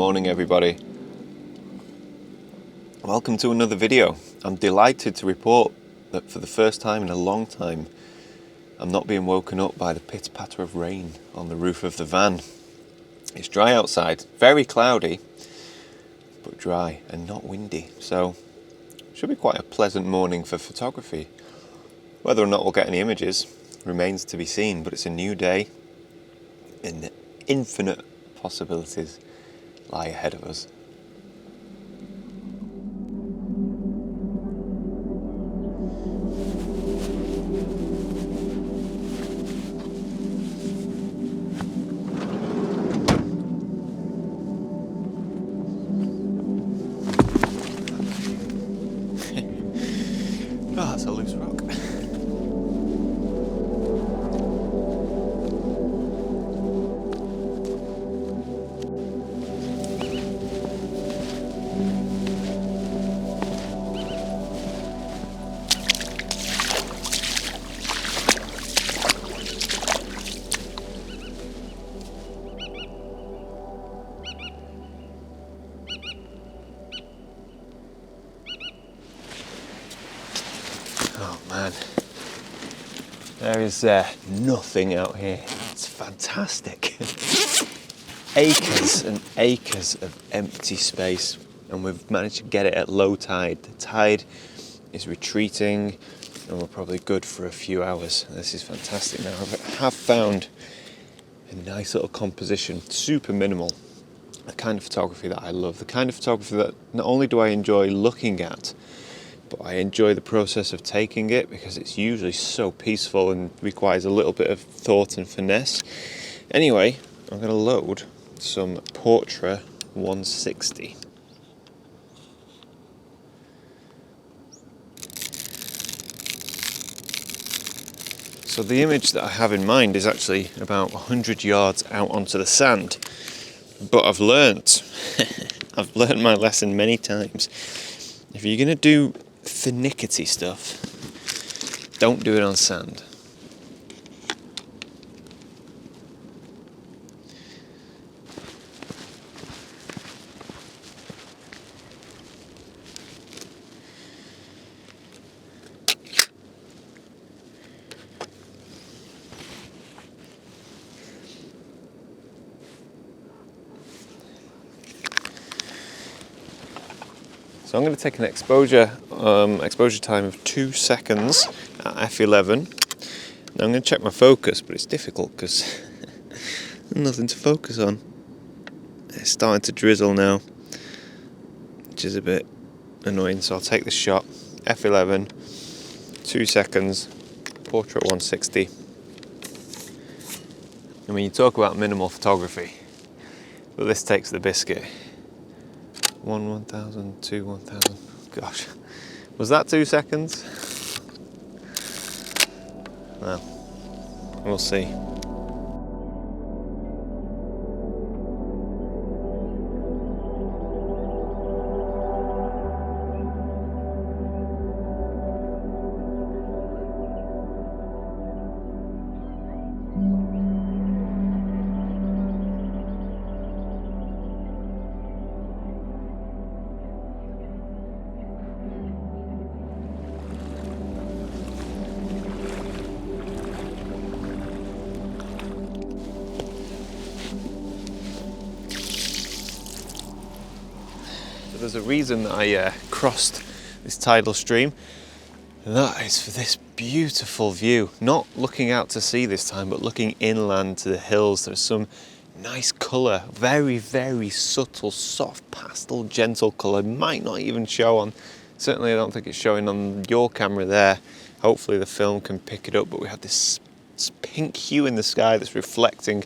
morning everybody. Welcome to another video. I'm delighted to report that for the first time in a long time I'm not being woken up by the pitter-patter of rain on the roof of the van. It's dry outside, very cloudy, but dry and not windy, so it should be quite a pleasant morning for photography. Whether or not we'll get any images remains to be seen, but it's a new day and infinite possibilities lie ahead of us. Oh, that's a loose rock. Oh man, there is nothing out here. It's fantastic. Acres and acres of empty space, and we've managed to get it at low tide. The tide is retreating and we're probably good for a few hours. This is fantastic now. I have found a nice little composition, super minimal. The kind of photography that I love, the kind of photography that not only do I enjoy looking at, but I enjoy the process of taking it because it's usually so peaceful and requires a little bit of thought and finesse. Anyway, I'm going to load some Portra 160. So the image that I have in mind is actually about 100 yards out onto the sand, but I've learnt my lesson many times. If you're going to do finicky stuff, don't do it on sand. So I'm going to take an exposure time of 2 seconds at f11. Now I'm going to check my focus, but it's difficult because there's nothing to focus on. It's starting to drizzle now, which is a bit annoying, so I'll take the shot. f11, 2 seconds, Portrait 160. I mean, you talk about minimal photography, but this takes the biscuit. 1,000, 2, 1,000. Gosh, was that 2 seconds? Well, we'll see. There's a reason that I crossed this tidal stream, and that is for this beautiful view. Not looking out to sea this time, but looking inland to the hills. There's some nice colour, very, very subtle, soft, pastel, gentle colour. Might not even show on, certainly I don't think it's showing on your camera there. Hopefully the film can pick it up, but we have this pink hue in the sky that's reflecting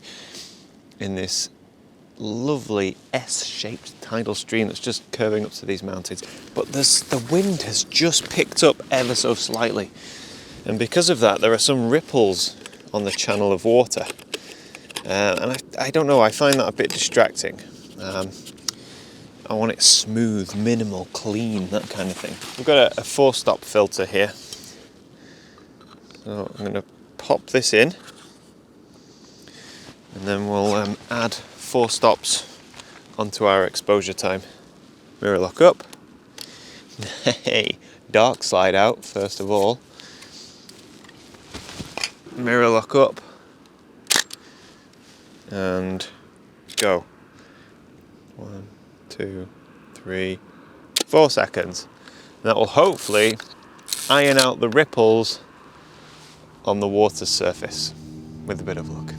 in this lovely S-shaped tidal stream that's just curving up to these mountains. But the wind has just picked up ever so slightly, and because of that there are some ripples on the channel of water, and I don't know, I find that a bit distracting. I want it smooth, minimal, clean, that kind of thing. We've got a 4-stop filter here, so I'm going to pop this in, and then we'll add 4 stops onto our exposure time. Mirror lock up. Hey, dark slide out first of all. Mirror lock up. And go. 1, 2, 3, 4 seconds. That will hopefully iron out the ripples on the water's surface with a bit of luck.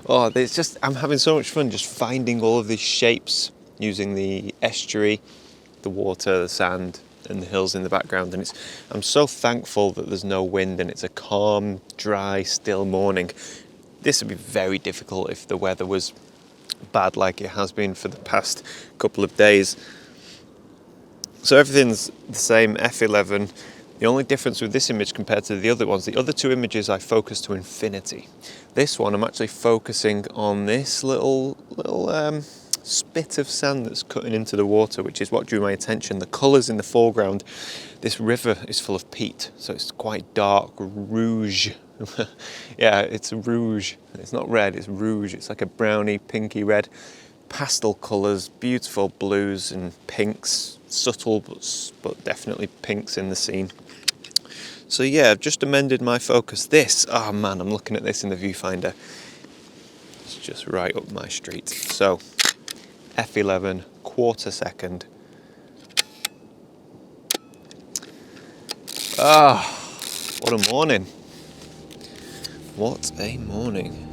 Oh, it's just, I'm having so much fun just finding all of these shapes using the estuary, the water, the sand, and the hills in the background. And I'm so thankful that there's no wind and it's a calm, dry, still morning. This would be very difficult if the weather was bad like it has been for the past couple of days. So everything's the same, F11. The only difference with this image compared to the other ones, the other two images I focus to infinity. This one I'm actually focusing on this little spit of sand that's cutting into the water, which is what drew my attention. The colours in the foreground, this river is full of peat, so it's quite dark, rouge. Yeah, it's rouge. It's not red, it's rouge. It's like a browny, pinky red. Pastel colours, beautiful blues and pinks, subtle but definitely pinks in the scene. So yeah, I've just amended my focus. This, oh man, I'm looking at this in the viewfinder. It's just right up my street. So F11, quarter second. Ah, what a morning. What a morning.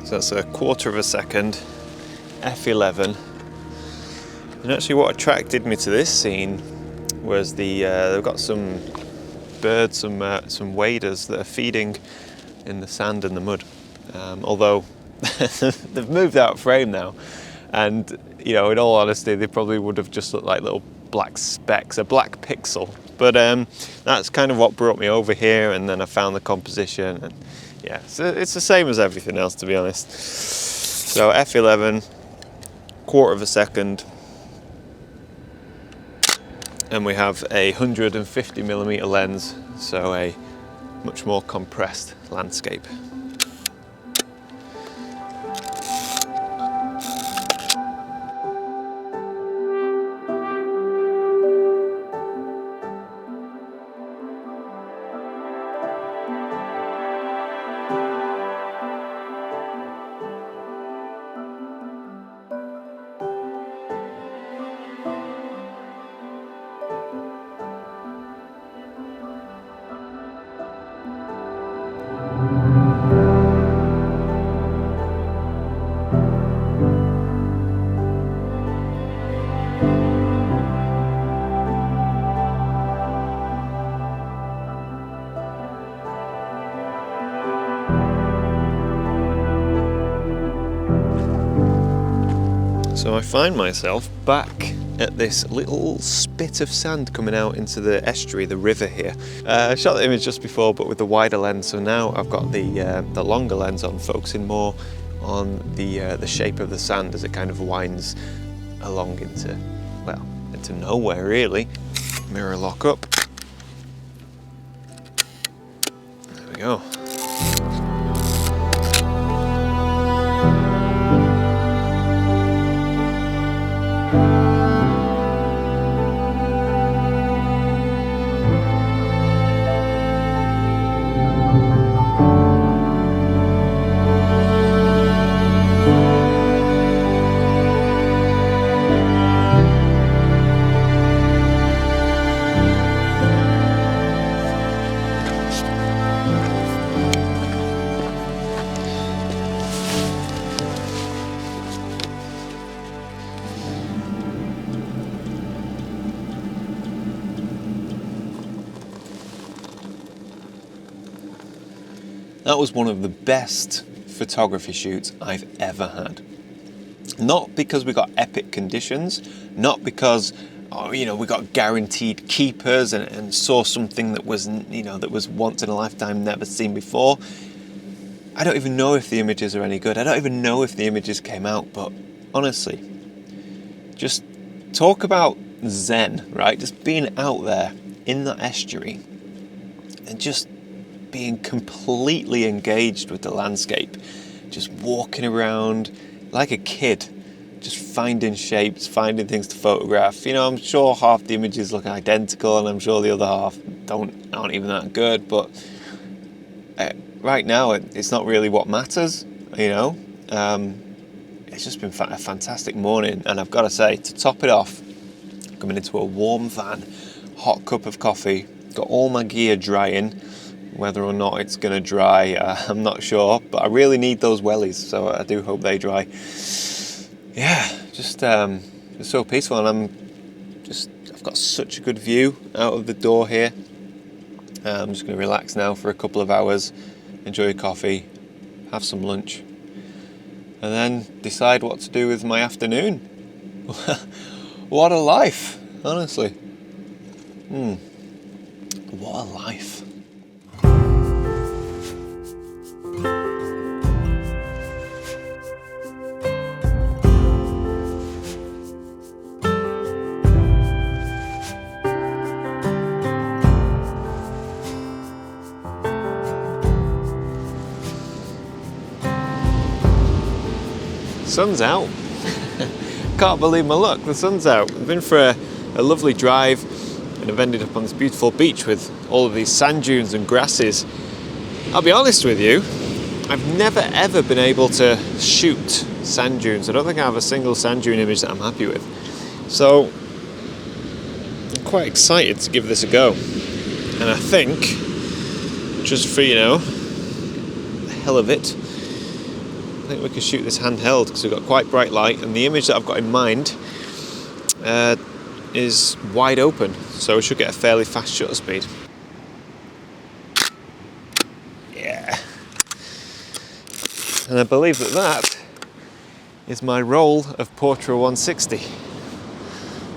So that's a quarter of a second, F11. And actually what attracted me to this scene was they've got some birds, some waders that are feeding in the sand and the mud. Although they've moved out of frame now. And, you know, in all honesty, they probably would have just looked like little black specks, a black pixel. But that's kind of what brought me over here, and then I found the composition. And yeah, so it's the same as everything else, to be honest. So F11, quarter of a second, and we have a 150mm lens, so a much more compressed landscape. So I find myself back at this little spit of sand coming out into the estuary, the river here. I shot the image just before, but with the wider lens, so now I've got the longer lens on, focusing more on the shape of the sand as it kind of winds along into, well, into nowhere really. Mirror lock up. we go. That was one of the best photography shoots I've ever had. Not because we got epic conditions, not because, oh, you know, we got guaranteed keepers and saw something that was, you know, that was once in a lifetime, never seen before. I don't even know if the images are any good. I don't even know if the images came out, but honestly, just talk about zen, right? Just being out there in the estuary and just being completely engaged with the landscape, just walking around like a kid, just finding shapes, finding things to photograph. You know, I'm sure half the images look identical and I'm sure the other half aren't even that good, but right now it's not really what matters, you know. It's just been a fantastic morning, and I've got to say, to top it off, coming into a warm van, hot cup of coffee, got all my gear drying. Whether or not it's going to dry, I'm not sure, but I really need those wellies, so I do hope they dry. Yeah, just so peaceful, and I've got such a good view out of the door here. I'm just going to relax now for a couple of hours, enjoy a coffee, have some lunch, and then decide what to do with my afternoon. What a life, honestly. What a life. Sun's out. Can't believe my luck, the sun's out. I've been for a lovely drive and I've ended up on this beautiful beach with all of these sand dunes and grasses. I'll be honest with you, I've never ever been able to shoot sand dunes. I don't think I have a single sand dune image that I'm happy with. So I'm quite excited to give this a go. And I think, just for, you know, the hell of it, I think we can shoot this handheld because we've got quite bright light, and the image that I've got in mind is wide open, so we should get a fairly fast shutter speed. Yeah. And I believe that is my roll of Portra 160.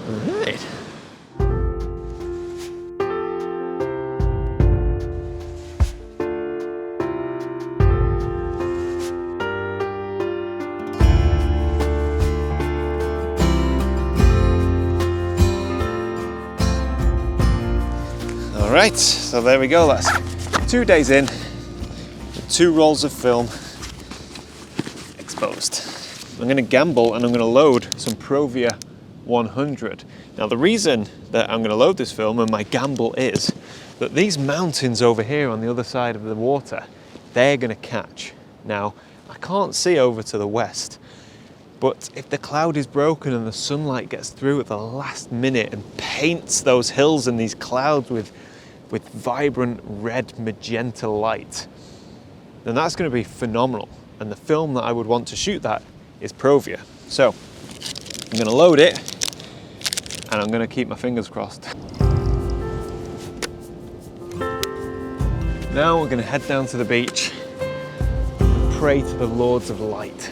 All right. Right, so there we go, that's 2 days in, 2 rolls of film exposed. I'm going to gamble and I'm going to load some Provia 100. Now the reason that I'm going to load this film and my gamble is that these mountains over here on the other side of the water, they're going to catch. Now, I can't see over to the west, but if the cloud is broken and the sunlight gets through at the last minute and paints those hills and these clouds with vibrant red magenta light, then that's going to be phenomenal. And the film that I would want to shoot that is Provia. So I'm going to load it and I'm going to keep my fingers crossed. Now we're going to head down to the beach and pray to the Lords of Light.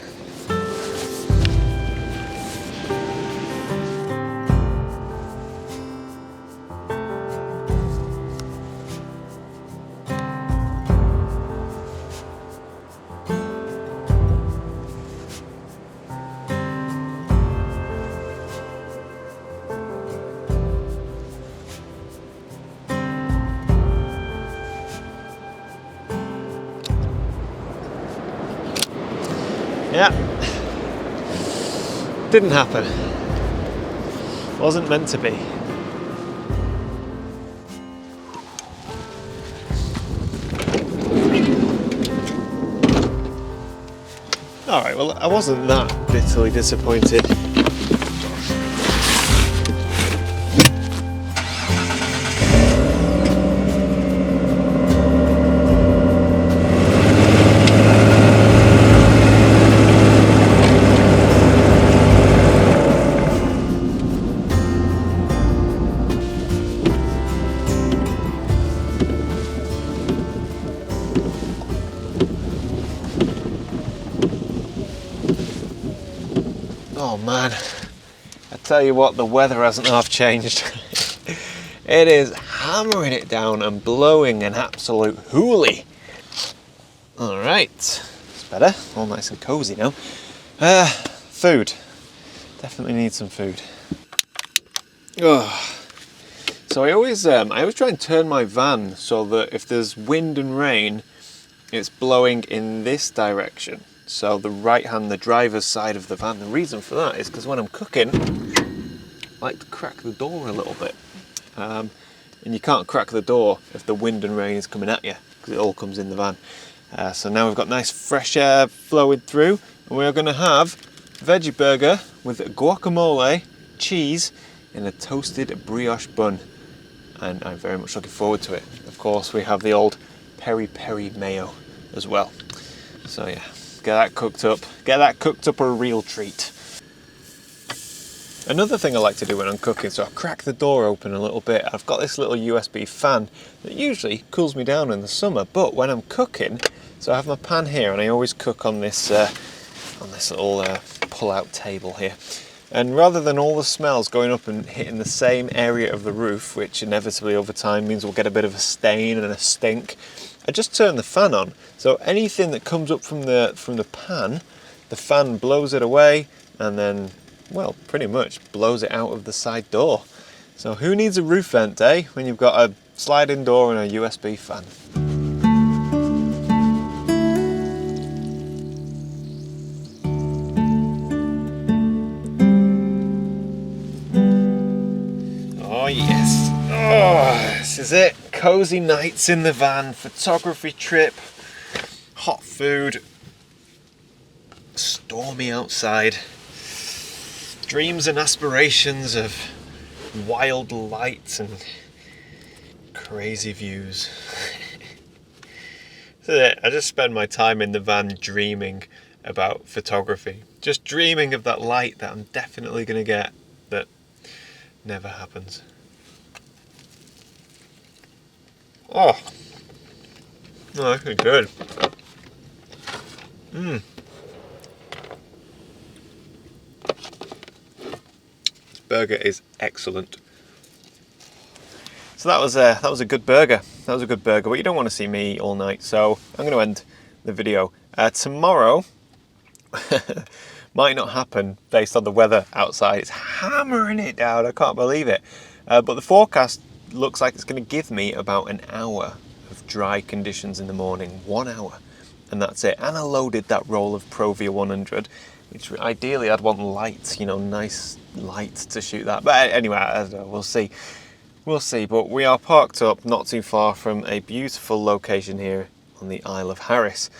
Yeah, didn't happen. Wasn't meant to be. Alright, well, I wasn't that bitterly disappointed. Oh man, I tell you what, the weather hasn't half changed. It is hammering it down and blowing an absolute hoolie. Alright, it's better, all nice and cozy now. Food. Definitely need some food. Oh. So I always try and turn my van so that if there's wind and rain, it's blowing in this direction. So the right hand, the driver's side of the van. The reason for that is because when I'm cooking, I like to crack the door a little bit. And you can't crack the door if the wind and rain is coming at you, because it all comes in the van. So now we've got nice fresh air flowing through, and we're going to have veggie burger with guacamole, cheese, and a toasted brioche bun. And I'm very much looking forward to it. Of course, we have the old peri-peri mayo as well. So yeah. Get that cooked up a real treat. Another thing I like to do when I'm cooking, so I crack the door open a little bit. I've got this little USB fan that usually cools me down in the summer, but when I'm cooking, so I have my pan here and I always cook on this little pull-out table here. And rather than all the smells going up and hitting the same area of the roof, which inevitably over time means we'll get a bit of a stain and a stink, I just turn the fan on. So anything that comes up from the pan, the fan blows it away and then, well, pretty much blows it out of the side door. So who needs a roof vent, eh, when you've got a sliding door and a USB fan? Oh yes, oh, this is it. Cozy nights in the van, photography trip, hot food, stormy outside, dreams and aspirations of wild lights and crazy views. This is it. I just spend my time in the van dreaming about photography, just dreaming of that light that I'm definitely going to get that never happens. Oh, no, that's good. This burger is excellent. So that was a good burger. That was a good burger, but you don't want to see me eat all night, so I'm going to end the video. Tomorrow might not happen based on the weather outside. It's hammering it down. I can't believe it. But the forecast looks like it's going to give me about an hour of dry conditions in the morning. 1 hour, and that's it. And I loaded that roll of Provia 100, which ideally I'd want lights, you know, nice light to shoot that. But anyway, I don't know, we'll see. We'll see. But we are parked up not too far from a beautiful location here on the Isle of Harris.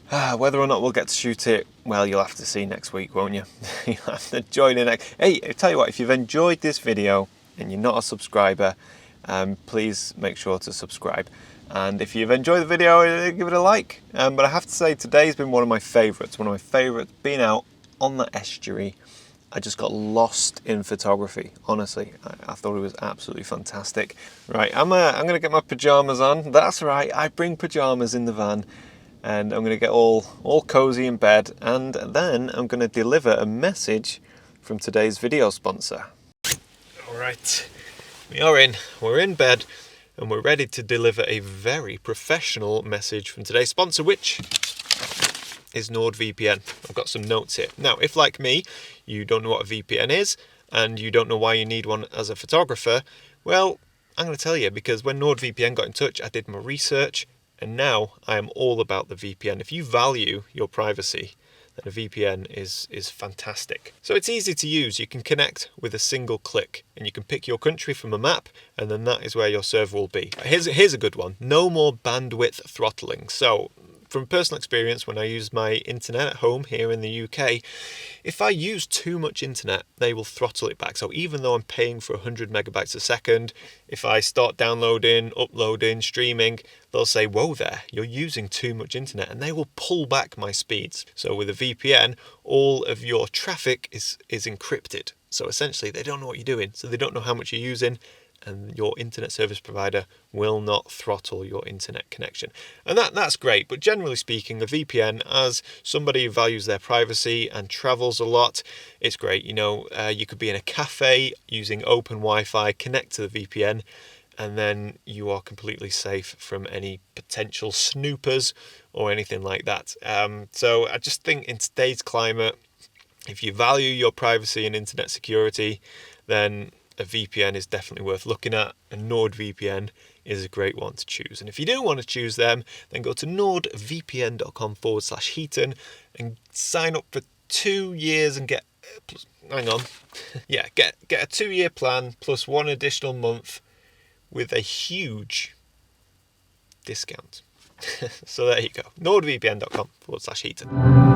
Whether or not we'll get to shoot it, well, you'll have to see next week, won't you? You'll have to join in. Hey, I tell you what, if you've enjoyed this video and you're not a subscriber, please make sure to subscribe. And if you've enjoyed the video, give it a like. But I have to say, today's been one of my favourites. One of my favourites, being out on the estuary. I just got lost in photography, honestly. I thought it was absolutely fantastic. Right, I'm going to get my pyjamas on. That's right, I bring pyjamas in the van. And I'm going to get all cozy in bed. And then I'm going to deliver a message from today's video sponsor. All right, we're in bed, and we're ready to deliver a very professional message from today's sponsor, which is NordVPN. I've got some notes here. Now, if like me, you don't know what a VPN is, and you don't know why you need one as a photographer, well, I'm going to tell you, because when NordVPN got in touch, I did my research, and now I am all about the VPN. If you value your privacy, then a VPN is fantastic. So it's easy to use. You can connect with a single click, and you can pick your country from a map, and then that is where your server will be. Here's a good one. No more bandwidth throttling. So from personal experience, when I use my internet at home here in the UK, if I use too much internet, they will throttle it back. So even though I'm paying for 100 megabytes a second, if I start downloading, uploading, streaming, they'll say, whoa there, you're using too much internet, and they will pull back my speeds. So with a VPN, all of your traffic is encrypted. So essentially they don't know what you're doing. So they don't know how much you're using, and your internet service provider will not throttle your internet connection. And that's great, but generally speaking, a VPN, as somebody who values their privacy and travels a lot, it's great. You could be in a cafe using open Wi-Fi, connect to the VPN, and then you are completely safe from any potential snoopers or anything like that. So I just think in today's climate, if you value your privacy and internet security, then a VPN is definitely worth looking at, and NordVPN is a great one to choose. And if you do want to choose them, then go to nordvpn.com/Heaton and sign up for 2 years and get a 2-year plan plus 1 additional month with a huge discount. So there you go, nordvpn.com/Heaton.